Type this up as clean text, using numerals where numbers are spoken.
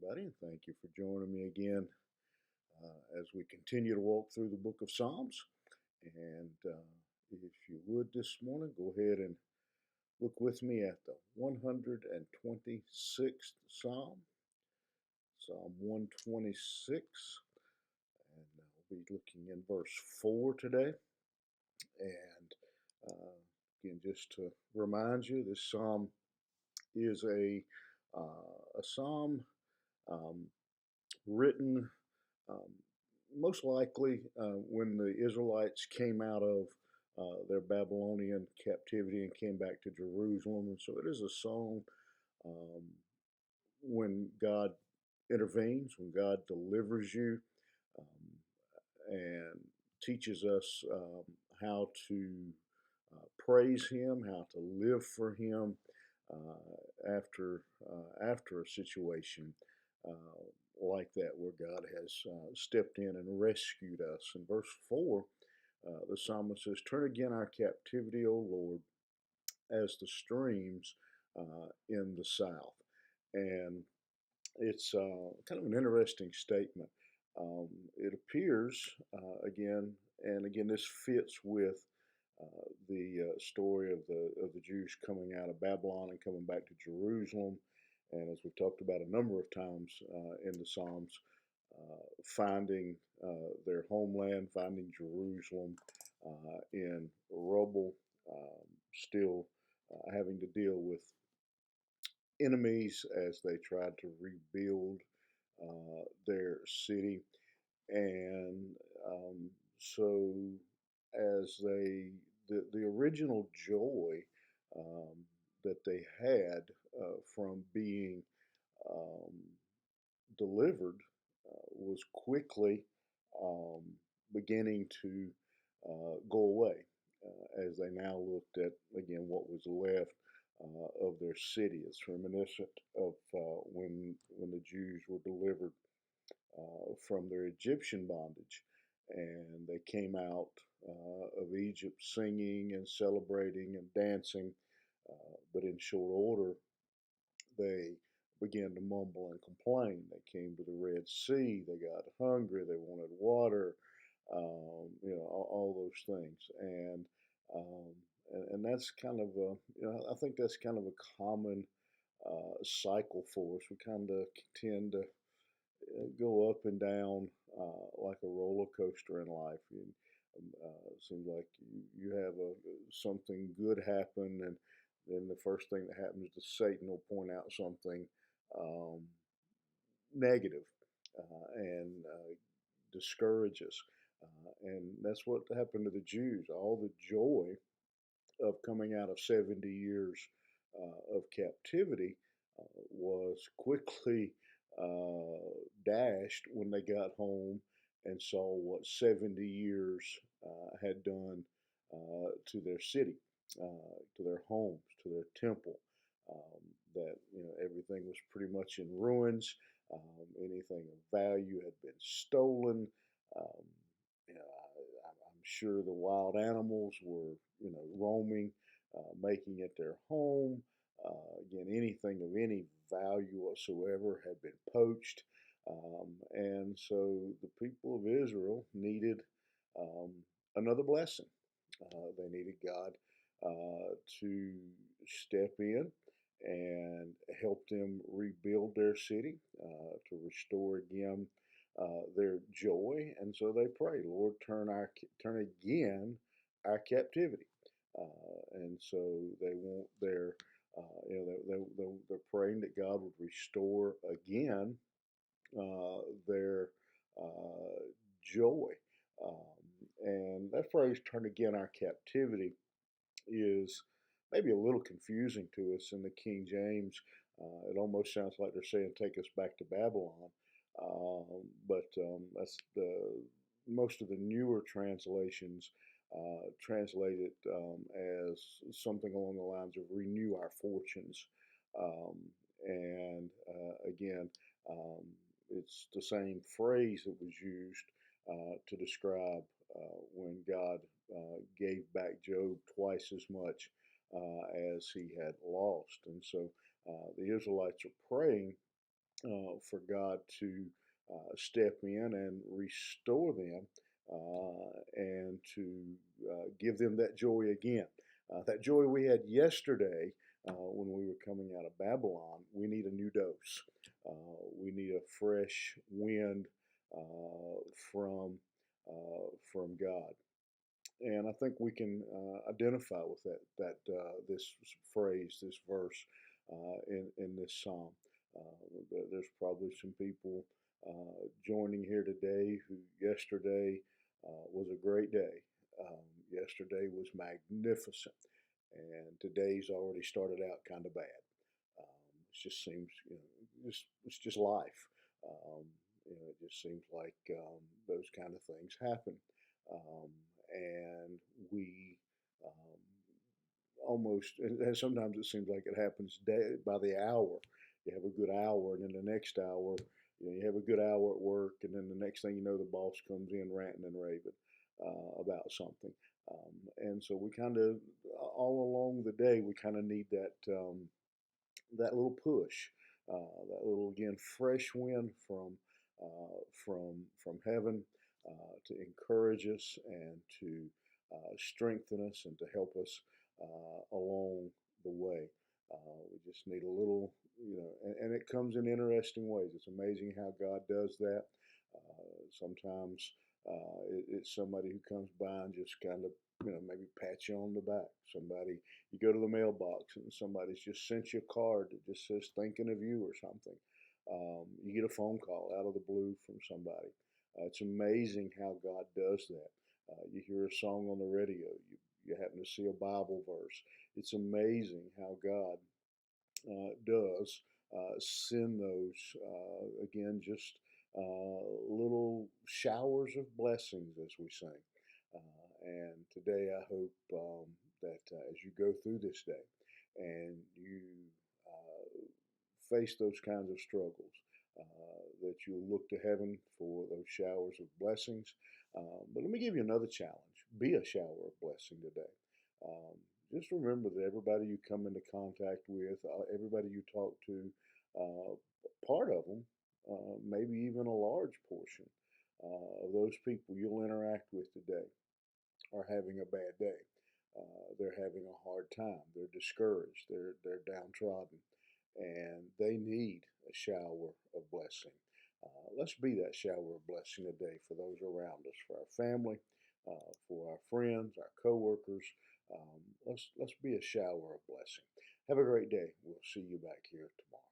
everybody, and thank you for joining me again as we continue to walk through the book of Psalms. And if you would this morning, go ahead and look with me at the 126th Psalm, Psalm 126. And I'll be looking in verse 4 today. And again, just to remind you, this psalm is a psalm um, written um, most likely when the Israelites came out of their Babylonian captivity and came back to Jerusalem. And so it is a song um, when God intervenes, when God delivers you and teaches us how to praise Him, how to live for Him after a situation like that where God has stepped in and rescued us. In verse 4, the psalmist says, "Turn again our captivity, O Lord, as the streams in the south." And it's kind of an interesting statement. It appears, again, this fits with the story of the Jews coming out of Babylon and coming back to Jerusalem, and as we've talked about a number of times in the Psalms, finding their homeland, finding Jerusalem in rubble, still having to deal with enemies as they tried to rebuild their city. And so, as the original joy um, that they had from being um, delivered was quickly um, beginning to go away as they now looked at, again, what was left of their city. It's reminiscent of when the Jews were delivered from their Egyptian bondage. And they came out of Egypt singing and celebrating and dancing, but in short order, they began to mumble and complain. They came to the Red Sea. They got hungry. They wanted water. All those things. Um, and that's kind of I think that's kind of a common cycle for us. We kind of tend to go up and down like a roller coaster in life. It seems like you have something good happen, and then the first thing that happens is Satan will point out something um, negative and discourage us. And that's what happened to the Jews. All the joy of coming out of 70 years of captivity was quickly dashed when they got home and saw what 70 years had done to their city, to their homes, to their temple. That everything was pretty much in ruins. Anything of value had been stolen. Um, I'm sure the wild animals were roaming, making it their home. Again, anything of any value whatsoever had been poached. And so the people of Israel needed um, another blessing. They needed God to step in and help them rebuild their city, to restore again their joy. And so they pray, Lord, turn again our captivity. And so they want their, they're praying that God would restore again their joy. And that phrase, turn again our captivity, is maybe a little confusing to us in the King James. It almost sounds like they're saying, take us back to Babylon. But that's the most of the newer translations translate it as something along the lines of renew our fortunes. Um, and again, um, it's the same phrase that was used to describe when God gave back Job twice as much as he had lost. And so the Israelites are praying for God to step in and restore them and to give them that joy again. That joy we had yesterday when we were coming out of Babylon, we need a new dose. We need a fresh wind from from God, and I think we can identify with this phrase, this verse in this psalm. There's probably some people joining here today who yesterday was a great day. Yesterday was magnificent, and today's already started out kind of bad. It just seems, it's just life. Um, it just seems like those kind of things happen, um, and we um, almost. And sometimes it seems like it happens by the hour. You have a good hour, and then the next hour, you have a good hour at work, and then the next thing you know, the boss comes in ranting and raving about something. And so we kind of all along the day we kind of need that little push, that little again fresh wind from heaven to encourage us and to strengthen us and to help us along the way. We just need a little, and it comes in interesting ways. It's amazing how God does that. Sometimes it's somebody who comes by and just kind of, maybe pat you on the back. Somebody, you go to the mailbox and somebody's just sent you a card that just says thinking of you or something. You get a phone call out of the blue from somebody. It's amazing how God does that. You hear a song on the radio. You happen to see a Bible verse. It's amazing how God does send those, again, just little showers of blessings as we sing. And today I hope that as you go through this day and you face those kinds of struggles, that you'll look to heaven for those showers of blessings. But let me give you another challenge: be a shower of blessing today. Um, just remember that everybody you come into contact with, everybody you talk to, part of them, maybe even a large portion of those people you'll interact with today are having a bad day. They're having a hard time. They're discouraged. They're downtrodden, and they need a shower of blessing. Let's be that shower of blessing today for those around us, for our family, for our friends, our coworkers. Let's be a shower of blessing. Have a great day. We'll see you back here tomorrow.